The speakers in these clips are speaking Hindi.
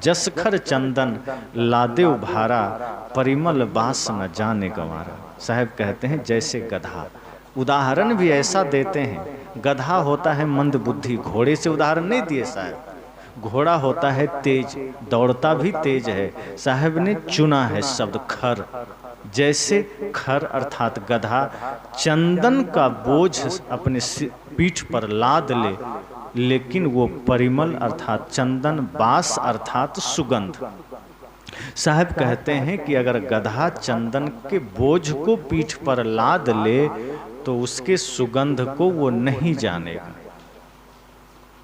जसखर चंदन लादे उभारा, परिमल बास न जाने गंवारा। साहब कहते हैं जैसे गधा, उदाहरण भी ऐसा देते हैं, गधा होता है मंद बुद्धि, घोड़े से उदाहरण नहीं दिए साहब। घोड़ा होता है तेज, दौड़ता भी तेज है। साहब ने चुना है शब्द खर, जैसे खर अर्थात गधा चंदन का बोझ अपने पीठ पर लाद ले, लेकिन वो परिमल अर्थात चंदन, बास अर्थात सुगंध। साहब कहते हैं कि अगर गधा चंदन के बोझ को पीठ पर लाद ले तो उसके सुगंध को वो नहीं जानेगा।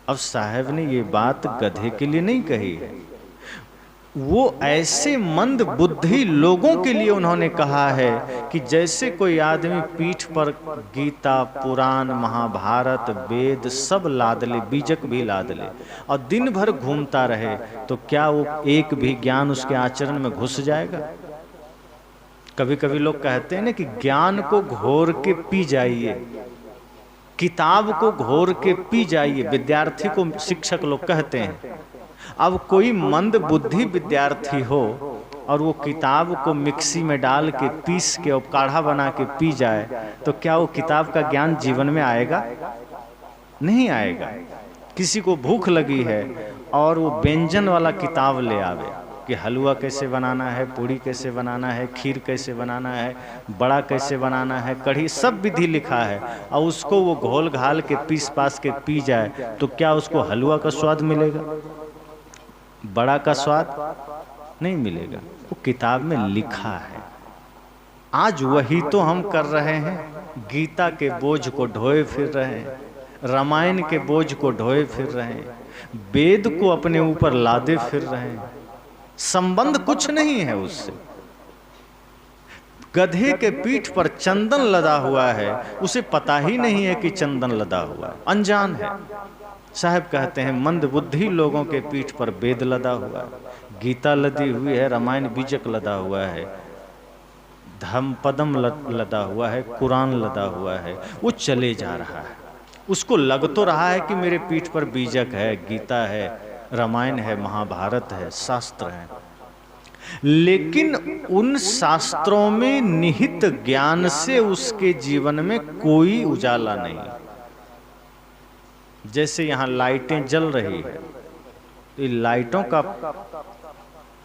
अब साहब ने ये बात गधे के लिए नहीं कही है, वो ऐसे मंद बुद्धि लोगों के लिए उन्होंने कहा है कि जैसे कोई आदमी पीठ पर गीता, पुराण, महाभारत, वेद सब लाद ले, बीजक भी लाद ले और दिन भर घूमता रहे, तो क्या वो एक भी ज्ञान उसके आचरण में घुस जाएगा? कभी कभी लोग कहते हैं ना कि ज्ञान को घोर के पी जाइए, किताब को घोर के पी जाइए, विद्यार्थी को शिक्षक लोग कहते हैं। अब कोई मंद बुद्धि विद्यार्थी हो और वो किताब को मिक्सी में डाल के पीस के और काढ़ा बना के पी जाए, तो क्या वो किताब का ज्ञान जीवन में आएगा? नहीं आएगा। किसी को भूख लगी है और वो व्यंजन वाला किताब ले आवे कि हलवा कैसे बनाना है, पूड़ी कैसे बनाना है, खीर कैसे बनाना है, बड़ा कैसे बनाना है, कढ़ी, सब विधि लिखा है, और उसको वो घोल घाल के पीस पास के पी जाए, तो क्या उसको हलवा का स्वाद मिलेगा? बड़ा का स्वाद नहीं मिलेगा। वो किताब में लिखा है। आज वही तो हम कर रहे हैं, गीता के बोझ को ढोए फिर रहे हैं, रामायण के बोझ को ढोए फिर रहे हैं, वेद को अपने ऊपर लादे फिर रहे हैं। संबंध कुछ नहीं है उससे। गधे के पीठ पर चंदन लदा हुआ है, उसे पता ही नहीं है कि चंदन लदा हुआ है, अनजान है। साहब कहते हैं मंद बुद्धि लोगों के पीठ पर वेद लदा हुआ है, गीता लदी हुई है, रामायण बीजक लदा हुआ है, धम्म पदम लदा हुआ है, कुरान लदा हुआ है, वो चले जा रहा है। उसको लग तो रहा है कि मेरे पीठ पर बीजक है, गीता है, रामायण है, महाभारत है, शास्त्र है, लेकिन उन शास्त्रों में निहित ज्ञान से उसके जीवन में कोई उजाला नहीं। जैसे यहाँ लाइटें जल रही है, तो लाइटों का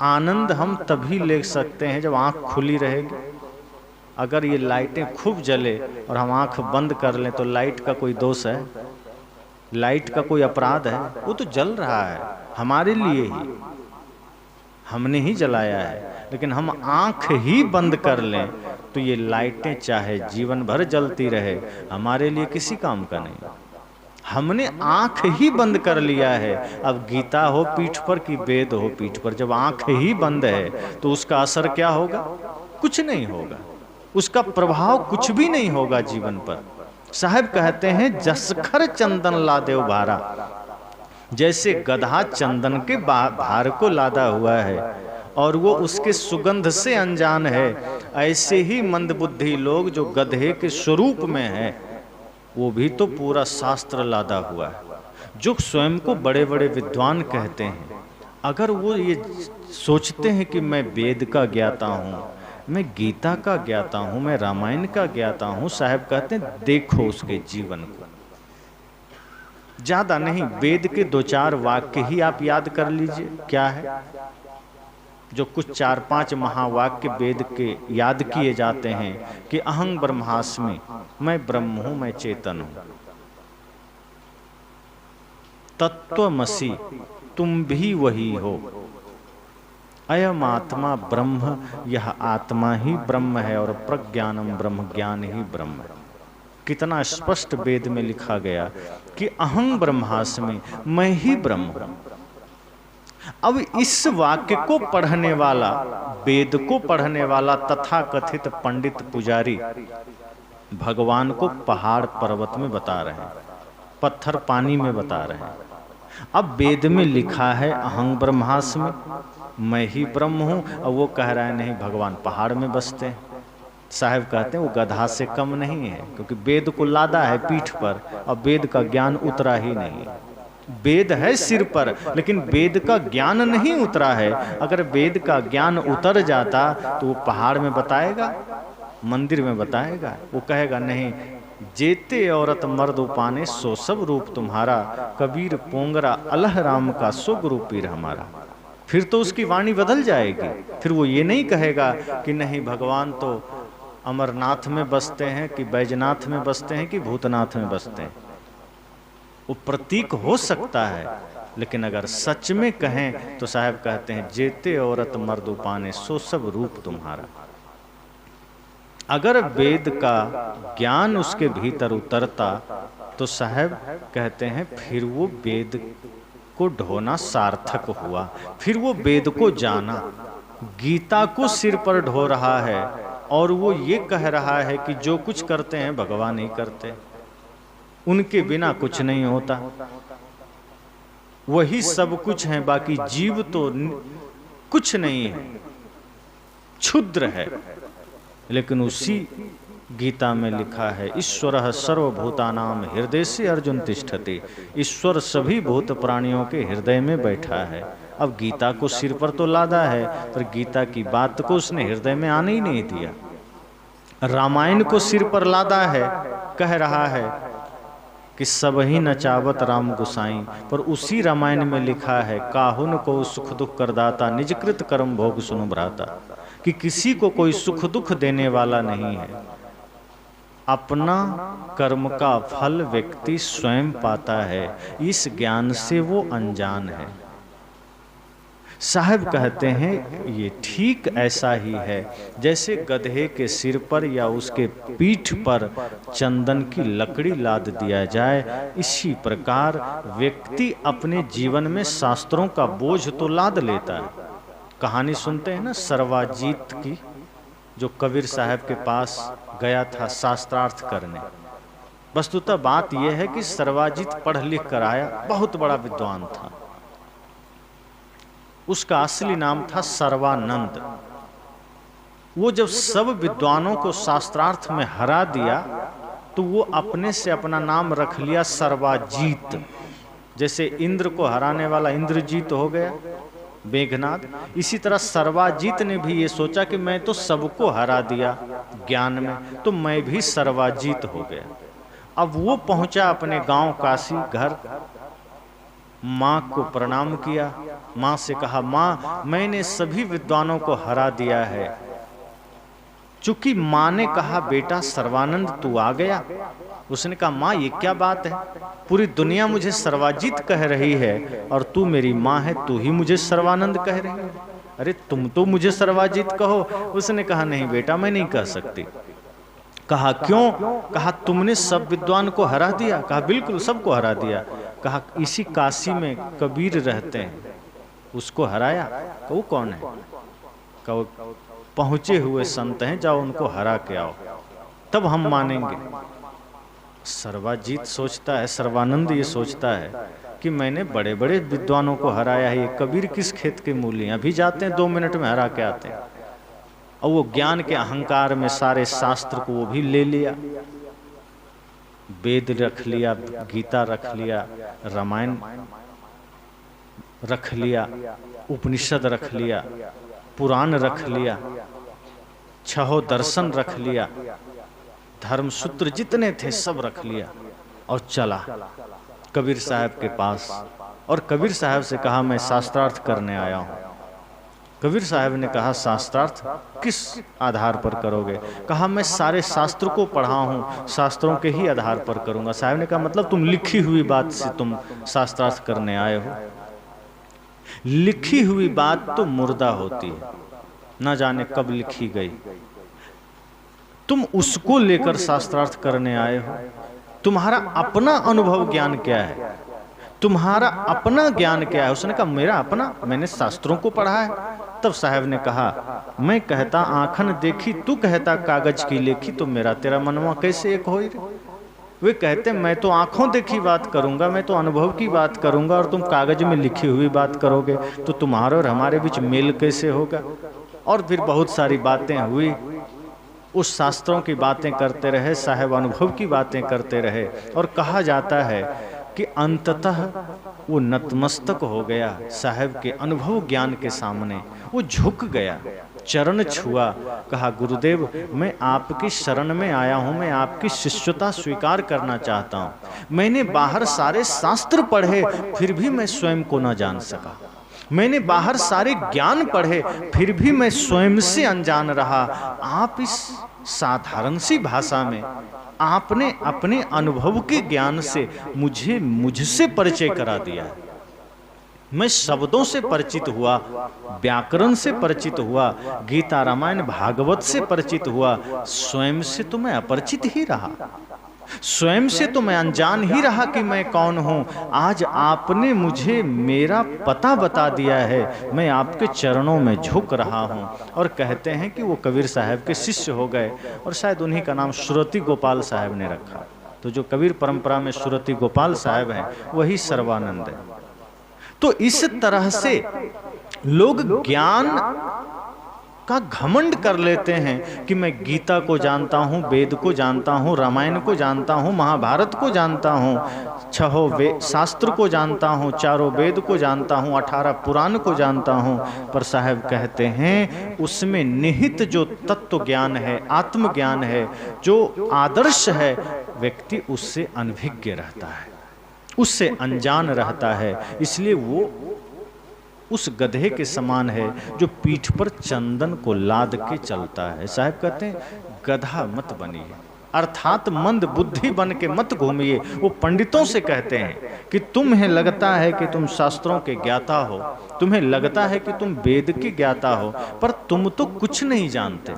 आनंद हम तभी ले सकते हैं जब आंख खुली रहेगी। अगर ये लाइटें खूब जले और हम आंख बंद कर लें तो लाइट का कोई दोष है? लाइट का कोई अपराध है? वो तो जल रहा है हमारे लिए ही, हमने ही जलाया है। लेकिन हम आंख ही बंद कर लें तो ये लाइटें चाहे जीवन भर जलती रहे, हमारे लिए किसी काम का नहीं। हमने आंख ही बंद कर लिया है। अब गीता हो पीठ पर कि वेद हो पीठ पर, जब आंख ही बंद है तो उसका असर क्या होगा? कुछ नहीं होगा, उसका प्रभाव कुछ भी नहीं होगा जीवन पर। साहब कहते हैं जसखर चंदन लादे उभारा, जैसे गधा चंदन के भार को लादा हुआ है और वो उसके सुगंध से अनजान है, ऐसे ही मंदबुद्धि लोग जो गधे के स्वरूप में है, वो भी तो पूरा शास्त्र लादा हुआ है। जो स्वयं को बड़े बड़े विद्वान कहते हैं, अगर वो ये सोचते हैं कि मैं वेद का ज्ञाता हूँ, मैं गीता का ज्ञाता हूँ, मैं रामायण का ज्ञाता हूँ, साहब कहते हैं देखो उसके जीवन को, ज्यादा नहीं, वेद के 2-4 वाक्य ही आप याद कर लीजिए। क्या है जो कुछ 4-5 महावाक्य वेद के याद किए जाते हैं कि अहं ब्रह्मास्मि, मैं ब्रह्म हूं, मैं चेतन हूं, तत्वमसि, तुम भी वही हो, अयम आत्मा ब्रह्म, यह आत्मा ही ब्रह्म है और प्रज्ञानम ब्रह्म, ज्ञान ही ब्रह्म है। कितना स्पष्ट वेद में लिखा गया कि अहं ब्रह्मास्मि, मैं ही ब्रह्म हूं। अब इस वाक्य को पढ़ने वाला, वेद को पढ़ने वाला तथाकथित पंडित पुजारी भगवान को पहाड़ पर्वत में बता रहे हैं, पत्थर पानी में बता रहे हैं। अब वेद में लिखा है अहं ब्रह्मास्मि, मैं ही ब्रह्म हूं, और वो कह रहा है नहीं भगवान पहाड़ में बसते हैं। साहब कहते हैं वो गधा से कम नहीं है, क्योंकि वेद को लादा है पीठ पर और वेद का ज्ञान उतरा ही नहीं। वेद है सिर पर, लेकिन वेद का ज्ञान नहीं उतरा है। अगर वेद का ज्ञान उतर जाता तो वो पहाड़ में बताएगा, मंदिर में बताएगा? वो कहेगा नहीं, जेते औरत मर्द उपाने सो सब रूप तुम्हारा, कबीर पोंगरा अलह राम का सो गुरु पीर हमारा। फिर तो उसकी वाणी बदल जाएगी। फिर वो ये नहीं कहेगा कि नहीं भगवान तो अमरनाथ में बसते हैं कि बैजनाथ में बसते हैं कि भूतनाथ में बसते हैं। वो प्रतीक हो सकता है, लेकिन अगर सच में कहें तो साहब कहते हैं जेते औरत मर्द उपाने सो सब रूप तुम्हारा। अगर वेद का ज्ञान उसके भीतर उतरता तो साहब कहते हैं फिर वो वेद को ढोना सार्थक हुआ। फिर वो वेद को जाना, गीता को सिर पर ढो रहा है और वो ये कह रहा है कि जो कुछ करते हैं भगवान ही करते, उनके बिना कुछ नहीं होता, वही सब कुछ है, बाकी जीव तो कुछ नहीं है, क्षुद्र है। लेकिन उसी गीता में लिखा है ईश्वरः सर्वभूतानां हृदय से अर्जुन तिष्ठति। ईश्वर सभी भूत प्राणियों के हृदय में बैठा है। अब गीता को सिर पर तो लादा है, पर गीता की बात को उसने हृदय में आने ही नहीं दिया। रामायण को सिर पर लादा है, कह रहा है कि सब ही नचावत राम गुसाई, पर उसी रामायण में लिखा है काहुन को सुख दुख करदाता, निजकृत कर्म भोग सुनु भ्राता, कि किसी को कोई सुख दुख देने वाला नहीं है। अपना कर्म का फल व्यक्ति स्वयं पाता है, इस ज्ञान से वो अनजान है। साहब कहते हैं ये ठीक ऐसा ही है जैसे गधे के सिर पर या उसके पीठ पर चंदन की लकड़ी लाद दिया जाए, इसी प्रकार व्यक्ति अपने जीवन में शास्त्रों का बोझ तो लाद लेता है। कहानी सुनते हैं ना सर्वाजीत की, जो कबीर साहब के पास गया था शास्त्रार्थ करने। वस्तुतः बात यह है कि सर्वाजीत पढ़ लिख कर आया, बहुत बड़ा विद्वान था। उसका असली नाम था सर्वानंद। वो जब सब विद्वानों को शास्त्रार्थ में हरा दिया तो वो अपने से अपना नाम रख लिया सर्वाजीत। जैसे इंद्र को हराने वाला इंद्रजीत हो गया, मेघनाद, इसी तरह सर्वाजीत ने भी ये सोचा कि मैं तो सबको हरा दिया ज्ञान में, तो मैं भी सर्वाजीत हो गया। अब वो पहुंचा अपने गांव काशी घर, माँ को प्रणाम किया, माँ से कहा माँ मैंने सभी विद्वानों को हरा दिया है। चूंकि माँ ने कहा बेटा सर्वानंद तू आ गया, उसने कहा माँ ये क्या बात है, पूरी दुनिया मुझे सर्वाजीत कह रही है और तू मेरी माँ है, तू ही मुझे सर्वानंद कह रही है। अरे तुम तो मुझे सर्वाजीत कहो। उसने कहा नहीं बेटा मैं नहीं कह सकती। कहा क्यों? कहा तुमने सब विद्वान को हरा दिया। कहा बिल्कुल सबको हरा दिया। कहा इसी काशी में कबीर रहते हैं, उसको हराया। कहा वो कौन है? कहा पहुंचे हुए संत हैं, जाओ उनको हरा के आओ तब हम मानेंगे। सर्वाजीत सोचता है, सर्वानंद ये सोचता है कि मैंने बड़े बड़े विद्वानों को हराया है, ये कबीर किस खेत के मूली हैं, अभी जाते हैं 2 मिनट में हरा के आते हैं। और वो ज्ञान के अहंकार में सारे शास्त्र को वो भी ले लिया, वेद रख लिया, गीता रख लिया, रामायण रख लिया, उपनिषद रख लिया, पुराण रख लिया, 6 दर्शन रख लिया, धर्मसूत्र जितने थे सब रख लिया और चला कबीर साहब के पास। और कबीर साहब से कहा मैं शास्त्रार्थ करने आया हूँ। कबीर साहब ने कहा शास्त्रार्थ किस आधार पर करोगे? कहा मैं सारे शास्त्र को पढ़ा हूँ, शास्त्रों के ही आधार पर करूँगा। साहब ने कहा मतलब तुम लिखी हुई बात से तुम शास्त्रार्थ करने आए हो? लिखी हुई बात तो मुर्दा होती है, न जाने कब लिखी गई। तुम उसको लेकर शास्त्रार्थ करने आए हो। तुम्हारा अपना अनुभव ज्ञान क्या है? तुम्हारा अपना ज्ञान क्या है? उसने कहा मेरा अपना, मैंने शास्त्रों को पढ़ा है। तब साहब ने कहा मैं कहता आँखन देखी, तू कहता कागज की लेखी, तो मेरा तेरा मनवा कैसे एक होई रे? वे कहते मैं तो आंखों देखी बात करूंगा, मैं तो अनुभव की बात करूंगा, और तुम कागज में लिखी हुई बात करोगे तो तुम्हारे और हमारे बीच मेल कैसे होगा? और फिर बहुत सारी बातें हुई। उस शास्त्रों की बातें करते रहे, साहब अनुभव की बातें करते रहे। और कहा जाता है कि अंततः वो नतमस्तक हो गया साहब के अनुभव ज्ञान के सामने, वो झुक गया, चरण छुआ, कहा गुरुदेव मैं आपकी शरण में आया हूँ, मैं आपकी शिष्यता स्वीकार करना चाहता हूँ। मैंने बाहर सारे शास्त्र पढ़े फिर भी मैं स्वयं को न जान सका, मैंने बाहर सारे ज्ञान पढ़े फिर भी मैं स्वयं से अनजान रहा। आप इस साधारण सी भाषा में आपने अपने अनुभव के ज्ञान से मुझसे परिचय करा दिया है। मैं शब्दों से परिचित हुआ, व्याकरण से परिचित हुआ, गीता रामायण भागवत से परिचित हुआ, स्वयं से तो मैं अपरिचित ही रहा, स्वयं से तो मैं अनजान ही रहा कि मैं कौन हूं। आज आपने मुझे मेरा पता बता दिया है, मैं आपके चरणों में झुक रहा हूं। और कहते हैं कि वो कबीर साहब के शिष्य हो गए और शायद उन्हीं का नाम सुरति गोपाल साहब ने रखा। तो जो कबीर परंपरा में सुरति गोपाल साहब हैं वही सर्वानंद है। तो इस तरह से लोग ज्ञान का घमंड कर लेते हैं कि मैं गीता को जानता हूँ, वेद को जानता हूँ, रामायण को जानता हूँ, महाभारत को जानता हूँ, 6 शास्त्र को जानता हूँ, 4 वेद को जानता हूँ, 18 पुराण को जानता हूँ। पर साहब कहते हैं उसमें निहित जो तत्व ज्ञान है, आत्मज्ञान है, जो आदर्श है, व्यक्ति उससे अनभिज्ञ रहता है, उससे अनजान रहता है। इसलिए वो उस गधे के समान है जो पीठ पर चंदन को लाद के चलता है। साहब कहते हैं गधा मत बनिए, अर्थात मंद बुद्धि बन के मत घूमिए। वो पंडितों से कहते हैं कि तुम्हें लगता है कि तुम शास्त्रों के ज्ञाता हो, तुम्हें लगता है कि तुम वेद के ज्ञाता हो, पर तुम तो कुछ नहीं जानते।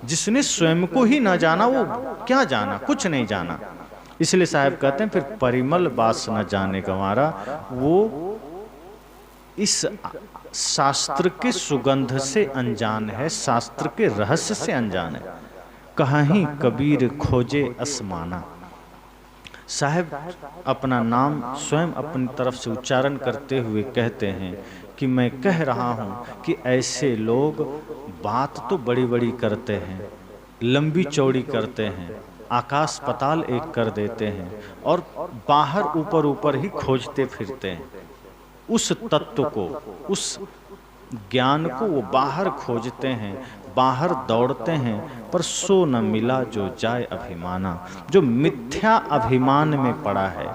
जिसने स्वयं को ही न जाना वो क्या जाना, कुछ नहीं जाना। इसलिए साहब कहते हैं फिर परिमल बास न जाने गंवारा, वो इस शास्त्र के सुगंध से अनजान है, शास्त्र के रहस्य से अनजान है। कहीं कबीर खोजे असमाना। साहब अपना नाम स्वयं अपनी तरफ से उच्चारण करते हुए कहते हैं कि मैं कह रहा हूं कि ऐसे लोग बात तो बड़ी बड़ी करते हैं, लंबी चौड़ी करते हैं, आकाश पताल एक कर देते हैं और बाहर ऊपर ऊपर ही खोजते फिरते हैं। उस तत्व को, उस ज्ञान को वो बाहर खोजते हैं, बाहर दौड़ते हैं, पर सो न मिला जो जाए अभिमाना। जो मिथ्या अभिमान में पड़ा है,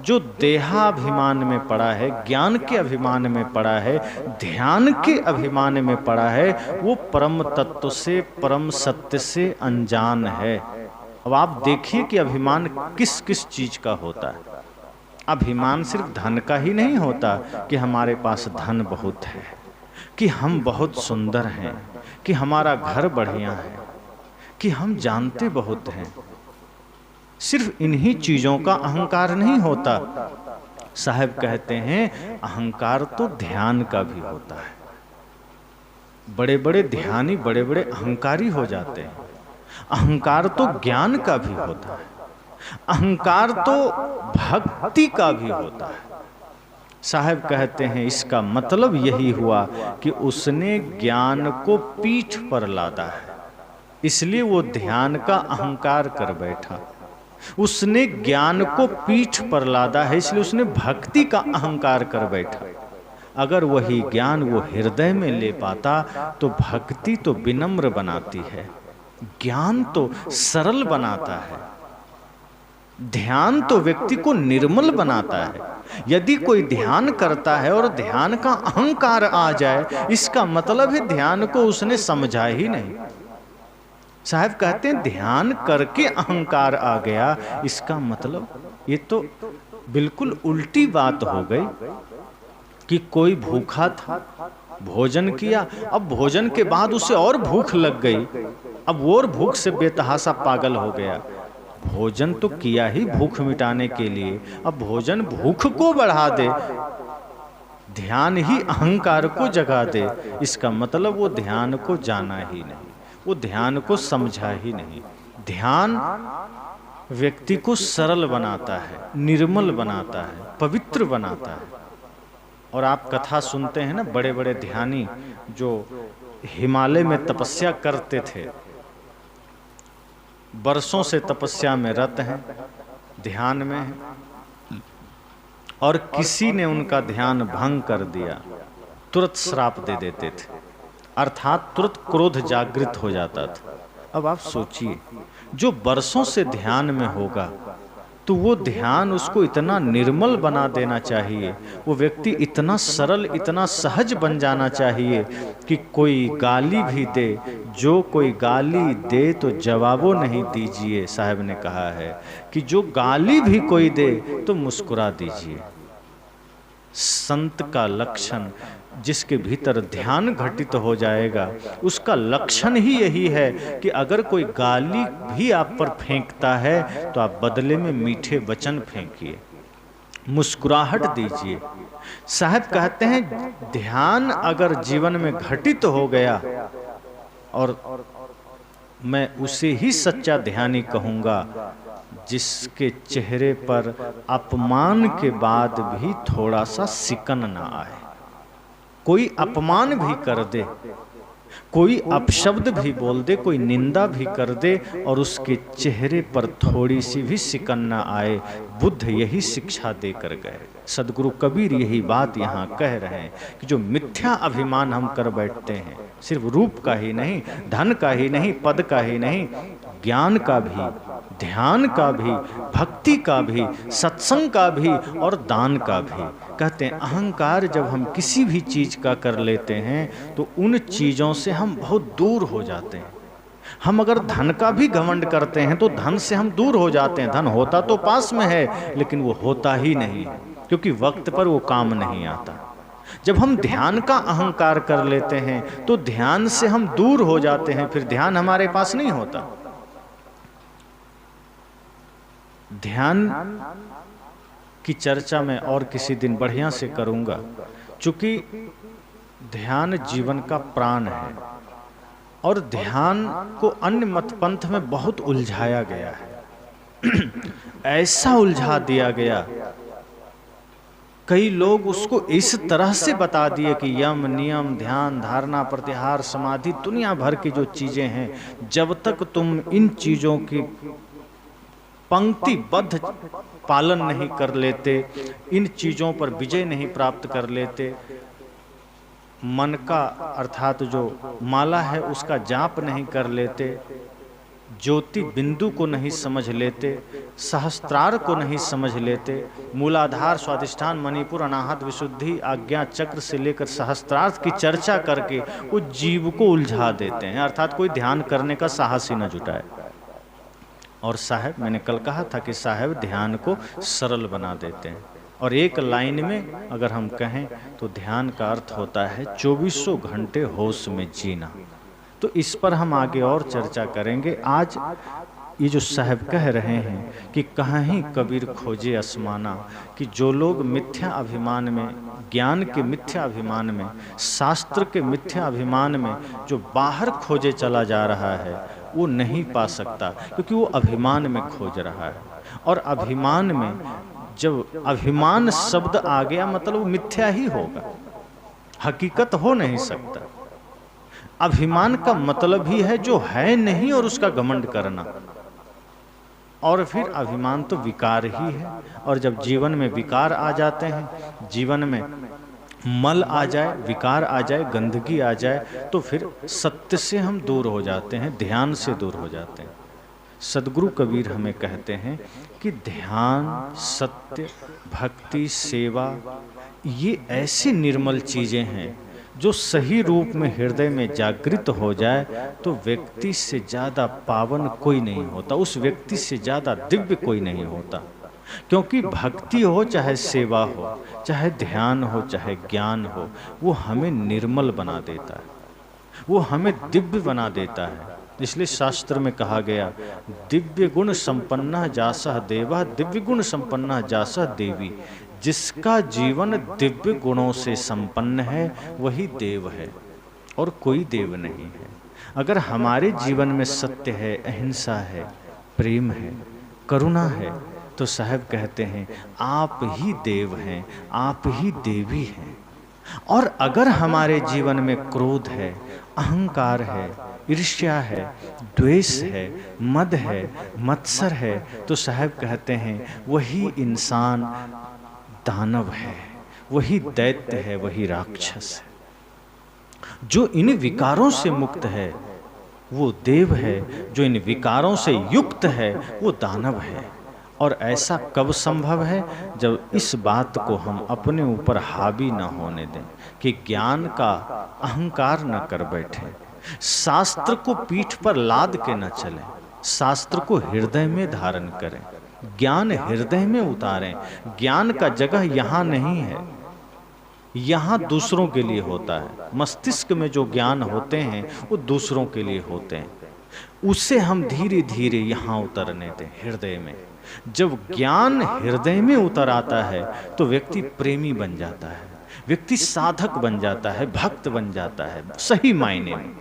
जो देहाभिमान में पड़ा है, ज्ञान के अभिमान में पड़ा है, ध्यान के अभिमान में पड़ा है, वो परम तत्व से, परम सत्य से अनजान है। अब आप देखिए कि अभिमान किस किस चीज का होता है। अभिमान सिर्फ धन का ही नहीं होता कि हमारे पास धन बहुत है, कि हम बहुत सुंदर हैं, कि हमारा घर बढ़िया है, कि हम जानते बहुत हैं। सिर्फ इन्हीं चीजों का अहंकार नहीं होता। साहब कहते हैं अहंकार तो ध्यान का भी होता है। बड़े बड़े ध्यानी बड़े बड़े अहंकारी हो जाते हैं। अहंकार तो ज्ञान का भी होता है, अहंकार तो भक्ति का भी होता है। साहब कहते हैं इसका मतलब यही हुआ कि उसने ज्ञान को पीठ पर लादा है, इसलिए वो ध्यान का अहंकार कर बैठा। उसने ज्ञान को पीठ पर लादा है, इसलिए उसने भक्ति का अहंकार कर बैठा। अगर वही ज्ञान वो हृदय में ले पाता तो भक्ति तो विनम्र बनाती है, ज्ञान तो सरल बनाता है, ध्यान तो व्यक्ति को निर्मल बनाता है। यदि कोई ध्यान करता है और ध्यान का अहंकार आ जाए, इसका मतलब है ध्यान को उसने समझा ही नहीं। साहब कहते हैं ध्यान करके अहंकार आ गया, इसका मतलब ये तो बिल्कुल उल्टी बात हो गई कि कोई भूखा था, भोजन किया, अब भोजन के बाद उसे और भूख लग गई, अब वो और भूख से बेतहासा पागल हो गया। भोजन तो किया ही भूख मिटाने के लिए, अब भोजन भूख को बढ़ा दे, ध्यान ही अहंकार को जगा दे, इसका मतलब वो ध्यान को जाना ही नहीं, वो ध्यान को समझा ही नहीं। ध्यान व्यक्ति को सरल बनाता है, निर्मल बनाता है, पवित्र बनाता है। और आप कथा सुनते हैं ना, बड़े बड़े ध्यानी जो हिमालय में तपस्या करते थे, बरसों से तपस्या में रत हैं, ध्यान में हैं, और किसी ने उनका ध्यान भंग कर दिया तुरंत श्राप दे देते थे, अर्थात तुरंत क्रोध जागृत हो जाता था। अब आप सोचिए, जो बरसों से ध्यान में होगा तो वो ध्यान उसको इतना निर्मल बना देना चाहिए, वो व्यक्ति इतना सरल, इतना सहज बन जाना चाहिए कि कोई गाली भी दे, जो कोई गाली दे तो जवाबो नहीं दीजिए। साहब ने कहा है कि जो गाली भी कोई दे तो मुस्कुरा दीजिए। संत का लक्षण, जिसके भीतर ध्यान घटित हो जाएगा, उसका लक्षण ही यही है कि अगर कोई गाली भी आप पर फेंकता है तो आप बदले में मीठे वचन फेंकिए, मुस्कुराहट दीजिए। साहब कहते हैं ध्यान अगर जीवन में घटित हो गया, और मैं उसे ही सच्चा ध्यानी कहूँगा जिसके चेहरे पर अपमान के बाद भी थोड़ा सा सिकन ना आए। कोई अपमान भी कर दे, कोई अपशब्द भी बोल दे, कोई निंदा भी कर दे और उसके चेहरे पर थोड़ी सी भी सिकन ना आए। बुद्ध यही शिक्षा देकर गए, सदगुरु कबीर यही बात यहाँ कह रहे हैं कि जो मिथ्या अभिमान हम कर बैठते हैं, सिर्फ रूप का ही नहीं, धन का ही नहीं, पद का ही नहीं, ज्ञान का भी, ध्यान का भी, भक्ति का भी, सत्संग का भी और दान का भी। कहते हैं अहंकार जब हम किसी भी चीज का कर लेते हैं तो उन चीजों से हम बहुत दूर हो जाते हैं। हम अगर धन का भी घमंड करते हैं तो धन से हम दूर हो जाते हैं। धन होता तो पास में है लेकिन वो होता ही नहीं, क्योंकि वक्त पर वो काम नहीं आता। जब हम ध्यान का अहंकार कर लेते हैं तो ध्यान से हम दूर हो जाते हैं, फिर ध्यान हमारे पास नहीं होता। ध्यान की चर्चा मैं और किसी दिन बढ़िया से करूंगा, चूंकि ध्यान जीवन का प्राण है और ध्यान को अन्य मत पंथ में बहुत उलझाया गया है। ऐसा उलझा दिया गया, कई लोग उसको इस तरह से बता दिए कि यम, नियम, ध्यान, धारणा, प्रत्याहार, समाधि, दुनिया भर की जो चीजें हैं, जब तक तुम इन चीजों की पंक्तिबद्ध पालन नहीं कर लेते, इन चीजों पर विजय नहीं प्राप्त कर लेते, मन का अर्थात जो माला है उसका जाप नहीं कर लेते, ज्योति बिंदु को नहीं समझ लेते, सहस्त्रार को नहीं समझ लेते, मूलाधार, स्वादिष्ठान, मणिपुर, अनाहत, विशुद्धि, आज्ञा चक्र से लेकर सहस्त्रार्थ की चर्चा करके वो जीव को उलझा देते हैं, अर्थात कोई ध्यान करने का साहस ही न जुटाए। और साहब, मैंने कल कहा था कि साहब ध्यान को सरल बना देते हैं। और एक लाइन में अगर हम कहें तो ध्यान का अर्थ होता है 2400 घंटे होश में जीना। तो इस पर हम आगे और चर्चा करेंगे। आज ये जो साहब कह रहे हैं कि कहीं कबीर खोजे आसमाना, कि जो लोग मिथ्या अभिमान में, ज्ञान के मिथ्या अभिमान में, शास्त्र के मिथ्या अभिमान में जो बाहर खोजे चला जा रहा है वो नहीं पा सकता, क्योंकि वो अभिमान में खोज रहा है। और अभिमान में जब अभिमान शब्द आ गया मतलब वो मिथ्या ही होगा, हकीकत हो नहीं सकता। अभिमान का मतलब ही है जो है नहीं और उसका घमंड करना। और फिर अभिमान तो विकार ही है, और जब जीवन में विकार आ जाते हैं, जीवन में मल आ जाए, विकार आ जाए, गंदगी आ जाए, तो फिर सत्य से हम दूर हो जाते हैं, ध्यान से दूर हो जाते हैं। सदगुरु कबीर हमें कहते हैं कि ध्यान, सत्य, भक्ति, सेवा, ये ऐसी निर्मल चीज़ें हैं जो सही रूप में हृदय में जागृत हो जाए तो व्यक्ति से ज़्यादा पावन कोई नहीं होता, उस व्यक्ति से ज़्यादा दिव्य कोई नहीं होता। क्योंकि भक्ति हो, चाहे सेवा हो, चाहे ध्यान हो, चाहे ज्ञान हो, वो हमें निर्मल बना देता है, वो हमें दिव्य बना देता है। इसलिए शास्त्र में कहा गया, दिव्य गुण संपन्ना जासह देवा, दिव्य गुण संपन्ना जासह देवी। जिसका जीवन दिव्य गुणों से संपन्न है वही देव है और कोई देव नहीं है। अगर हमारे जीवन में सत्य है, अहिंसा है, प्रेम है, करुणा है, तो साहब कहते हैं आप ही देव हैं, आप ही देवी हैं। और अगर हमारे जीवन में क्रोध है, अहंकार है, ईर्ष्या है, द्वेष है, मद है, मत्सर है, तो साहब कहते हैं वही इंसान दानव है, वही दैत्य है, वही राक्षस है। जो इन विकारों से मुक्त है वो देव है, जो इन विकारों से युक्त है वो दानव है। और ऐसा कब संभव है? जब इस बात को हम अपने ऊपर हावी न होने दें कि ज्ञान का अहंकार न कर बैठे, शास्त्र को पीठ पर लाद के न चलें, शास्त्र को हृदय में धारण करें, ज्ञान हृदय में उतारें। ज्ञान का जगह यहाँ नहीं है, यहाँ दूसरों के लिए होता है। मस्तिष्क में जो ज्ञान होते हैं वो दूसरों के लिए होते हैं, उसे हम धीरे धीरे यहाँ उतरने दें हृदय में। जब ज्ञान हृदय में उतर आता है तो व्यक्ति प्रेमी बन जाता है, व्यक्ति साधक बन जाता है, भक्त बन जाता है सही मायने में।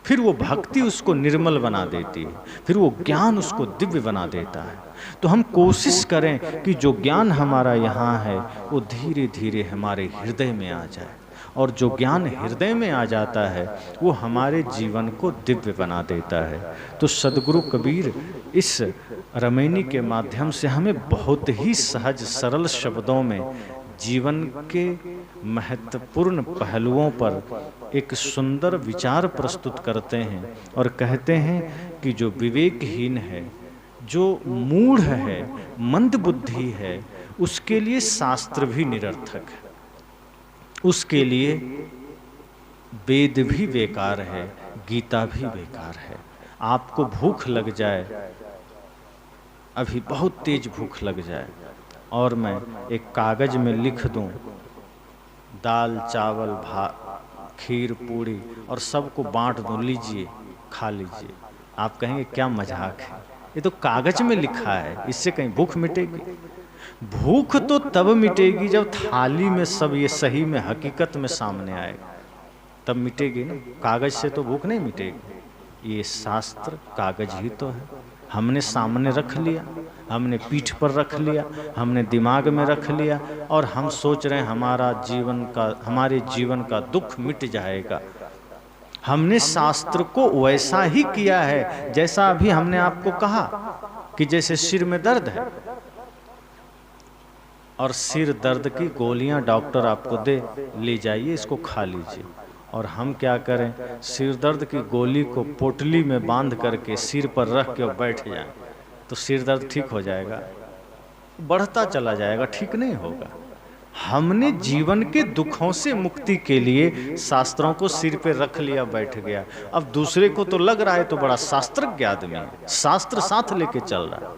फिर वो भक्ति उसको निर्मल बना देती है, फिर वो ज्ञान उसको दिव्य बना देता है। तो हम कोशिश करें कि जो ज्ञान हमारा यहाँ है वो धीरे धीरे हमारे हृदय में आ जाए, और जो ज्ञान हृदय में आ जाता है वो हमारे जीवन को दिव्य बना देता है। तो सद्गुरु कबीर इस रमैनी के माध्यम से हमें बहुत ही सहज सरल शब्दों में जीवन के महत्वपूर्ण पहलुओं पर एक सुंदर विचार प्रस्तुत करते हैं और कहते हैं कि जो विवेकहीन है, जो मूढ़ है, मंद बुद्धि है, उसके लिए शास्त्र भी निरर्थक है, उसके लिए वेद भी बेकार है, गीता भी बेकार है। आपको भूख लग जाए, अभी बहुत तेज भूख लग जाए, और मैं एक कागज में लिख दूं दाल चावल खीर पूड़ी और सबको बांट दूं, लीजिए खा लीजिए, आप कहेंगे क्या मजाक है, ये तो कागज में लिखा है, इससे कहीं भूख मिटेगी? भूख तो तब मिटेगी जब थाली में सब ये सही में हकीकत में सामने आएगा, तब मिटेगी ना। कागज से तो भूख नहीं मिटेगी। ये शास्त्र कागज ही तो है, हमने सामने रख लिया, हमने पीठ पर रख लिया, हमने दिमाग में रख लिया, और हम सोच रहे हैं हमारे जीवन का दुख मिट जाएगा। हमने शास्त्र को वैसा ही किया है जैसा अभी हमने आपको कहा कि जैसे सिर में दर्द है और सिर दर्द की गोलियां डॉक्टर आपको दे, ले जाइए इसको खा लीजिए, और हम क्या करें, सिर दर्द की गोली को पोटली में बांध करके सिर पर रख के बैठ जाएं, तो सिर दर्द ठीक हो जाएगा? बढ़ता चला जाएगा, ठीक नहीं होगा। हमने जीवन के दुखों से मुक्ति के लिए शास्त्रों को सिर पे रख लिया, बैठ गया। अब दूसरे को तो लग रहा है तो बड़ा शास्त्रज्ञ आदमी है, शास्त्र साथ लेके चल रहा है,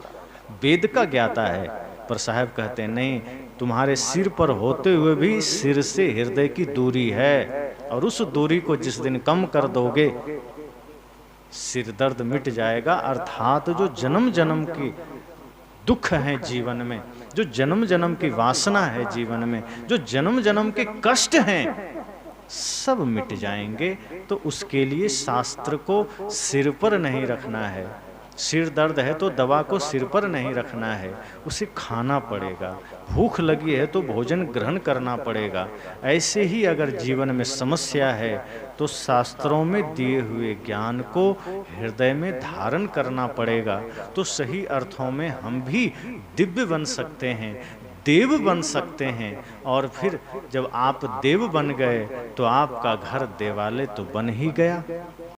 वेद का ज्ञाता है, पर साहब कहते हैं नहीं, तुम्हारे सिर पर होते हुए भी सिर से हृदय की दूरी है, और उस दूरी को जिस दिन कम कर दोगे सिर दर्द मिट जाएगा। अर्थात जो जन्म जन्म की दुख है जीवन में, जो जन्म जन्म की वासना है जीवन में, जो जन्म जन्म के कष्ट हैं, सब मिट जाएंगे। तो उसके लिए शास्त्र को सिर पर नहीं रखना है। सिर दर्द है तो दवा को सिर पर नहीं रखना है, उसे खाना पड़ेगा। भूख लगी है तो भोजन ग्रहण करना पड़ेगा। ऐसे ही अगर जीवन में समस्या है तो शास्त्रों में दिए हुए ज्ञान को हृदय में धारण करना पड़ेगा। तो सही अर्थों में हम भी दिव्य बन सकते हैं, देव बन सकते हैं। और फिर जब आप देव बन गए तो आपका घर देवालय तो बन ही गया।